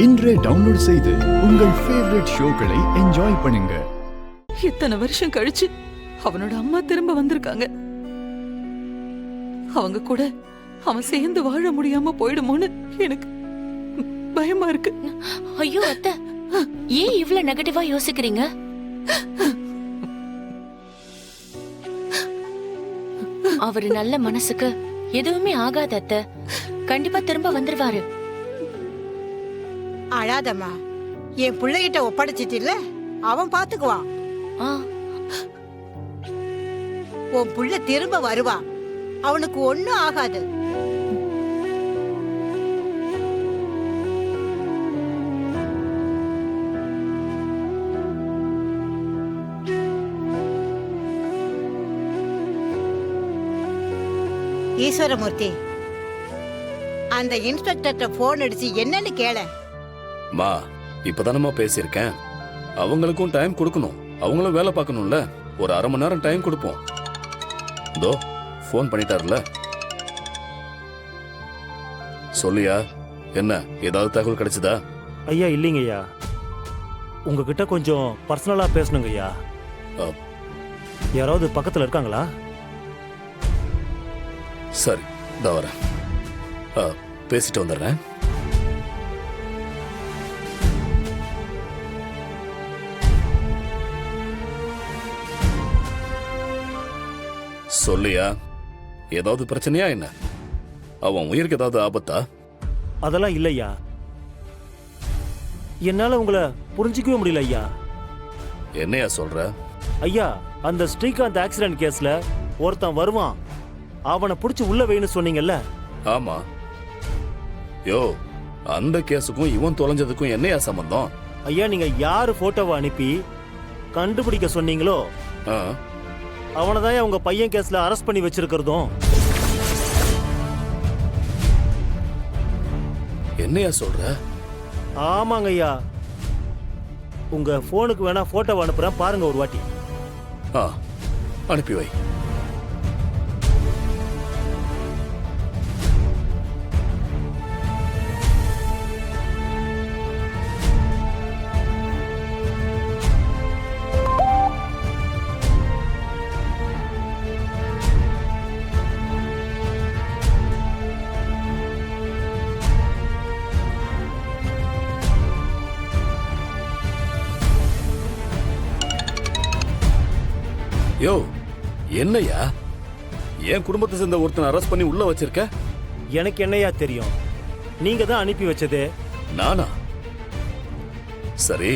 இன்றே டவுன்லோட் செய்து உங்கள் ஃபேவரட் ஷோக்களை என்ஜாய் பண்ணுங்க. இத்தனை வருஷம் கழிச்சு அவனோட அம்மா திரும்ப வந்திருக்காங்க. அவங்க கூட அவன் சேர்ந்து வாழ முடியாம போயிடுமோன்னு எனக்கு பயமா இருக்கு. ஐயோ அத்தை, ஏன் இவ்ளோ நெகட்டிவா யோசிக்கிறீங்க? அவரு நல்ல மனசுக்கு எதுவுமே ஆகாத அத்தை, கண்டிப்பா திரும்ப வந்துருவாரு. அழாதம்மா, என் பிள்ளைகிட்ட ஒப்படைச்சிட்டு அவன் பாத்துக்குவான். உன் புள்ள திரும்ப வருவான், அவனுக்கு ஒண்ணும் ஆகாது. ஈஸ்வரமூர்த்தி, அந்த இன்ஸ்பெக்டர்ட்ட போன் அடிச்சு என்னன்னு கேள. மா, இப்பதானமா பேசியிருக்கேன். அவங்களுக்கும் டைம் கொடுக்கணும், அவங்களும் வேலை பார்க்கணும்ல. ஒரு அரை மணி நேரம் டைம் கொடுப்போம். இதோ போன் பண்ணிட்டாருல. சொல்லியா, என்ன ஏதாவது தகவல் கிடைச்சதா? ஐயா இல்லைங்க ஐயா, உங்ககிட்ட கொஞ்சம் பர்சனலா பேசணுங்க ஐயா. யாராவது பக்கத்துல இருக்காங்களா? சரி, இதோ வரேன். பேசிட்டு வந்துடுறேன். சொல்லியா, ஏதாவது பிரச்சனையா என்ன? அவன் உயிருக்கு ஏதாவது ஆபத்தா? அதெல்லாம் இல்லையா, என்னால உங்களை புரிஞ்சிக்கவே முடியல ஐயா. என்னையா சொல்ற? ஐயா, அந்த ஸ்ரீகாந்த் ஆக்சிடென்ட் கேஸ்ல ஒருத்தன் வருவான், அவனை புடிச்சு உள்ள வைன்னு சொன்னீங்கல்ல? ஆமா. யோ, அந்த கேஸுக்கும் இவன் தொலைஞ்சதுக்கும் என்னையா சம்பந்தம்? ஐயா, நீங்க யாரு போட்டோவை அனுப்பி கண்டுபிடிக்க சொன்னீங்களோ அவனதான் உங்க பையன் கேஸ்ல அரெஸ்ட் பண்ணி வச்சிருக்கிறதும். என்னையா சொல்ற? ஆமாங்க ஐயா, உங்க போனுக்கு வேணா போட்டோவை அனுப்புறேன், பாருங்க ஒரு வாட்டி. அனுப்பி வை. யோ, என்னையா என் குடும்பத்தை சேர்ந்த ஒருத்தனை அரெஸ்ட் பண்ணி உள்ள வச்சிருக்க? எனக்கு என்னையா தெரியும், நீங்க தான் அனுப்பி வச்சது. நானா? சரி,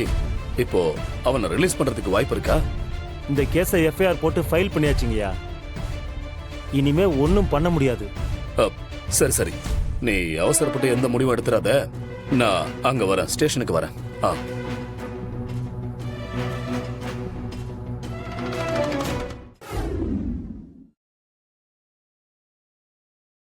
இப்போ அவனை ரிலீஸ் பண்றதுக்கு வாய்ப்பு இருக்கா? இந்த கேஸை எஃப்ஐஆர் போட்டு ஃபைல் பண்ணியாச்சுங்கய்யா, இனிமே ஒன்னும் பண்ண முடியாது. சரி சரி, நீ அவசரப்பட்டு எந்த முடிவும் எடுத்துறாத. நான் அங்க வரேன், ஸ்டேஷனுக்கு வரேன்.